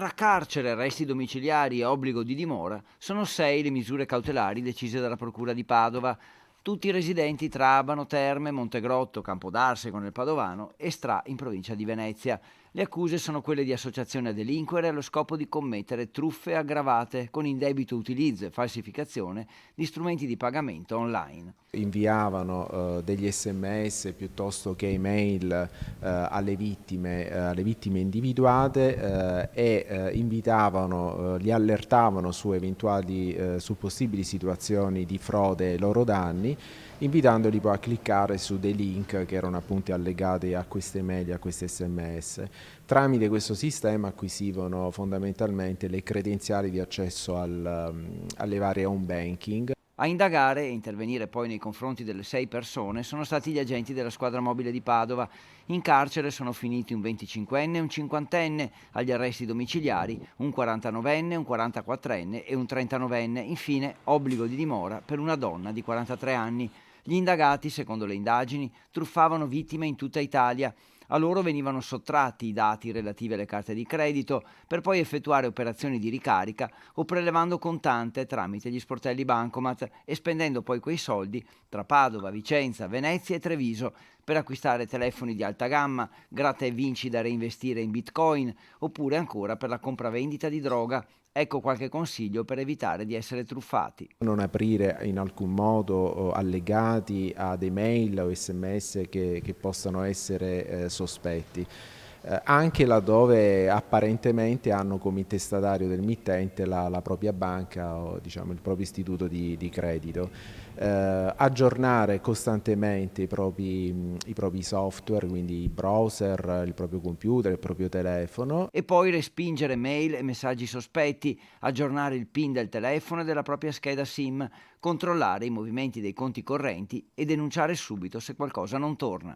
Tra carcere, arresti domiciliari e obbligo di dimora, sono 6 le misure cautelari decise dalla Procura di Padova. Tutti residenti tra Abano Terme, Montegrotto, Campodarsego nel Padovano e Stra in provincia di Venezia. Le accuse sono quelle di associazione a delinquere allo scopo di commettere truffe aggravate con indebito utilizzo e falsificazione di strumenti di pagamento online. Inviavano degli sms piuttosto che email alle vittime individuate invitavano, li allertavano su possibili situazioni di frode ai loro danni, invitandoli poi a cliccare su dei link che erano appunto allegati a queste mail e a questi sms. Tramite questo sistema acquisivano fondamentalmente le credenziali di accesso alle varie home banking. A indagare e intervenire poi nei confronti delle 6 persone sono stati gli agenti della squadra mobile di Padova. In carcere sono finiti un 25enne e un 50enne, agli arresti domiciliari un 49enne, un 44enne e un 39enne, infine obbligo di dimora per una donna di 43 anni. Gli indagati, secondo le indagini, truffavano vittime in tutta Italia. A loro venivano sottratti i dati relativi alle carte di credito per poi effettuare operazioni di ricarica o prelevando contante tramite gli sportelli bancomat e spendendo poi quei soldi tra Padova, Vicenza, Venezia e Treviso per acquistare telefoni di alta gamma, gratta e vinci da reinvestire in bitcoin oppure ancora per la compravendita di droga. Ecco qualche consiglio per evitare di essere truffati. Non aprire in alcun modo allegati a dei mail o sms che possano essere sospetti. Anche laddove apparentemente hanno come intestatario del mittente la propria banca o diciamo il proprio istituto di credito. Aggiornare costantemente i propri software, quindi il browser, il proprio computer, il proprio telefono. E poi respingere mail e messaggi sospetti, aggiornare il PIN del telefono e della propria scheda SIM, controllare i movimenti dei conti correnti e denunciare subito se qualcosa non torna.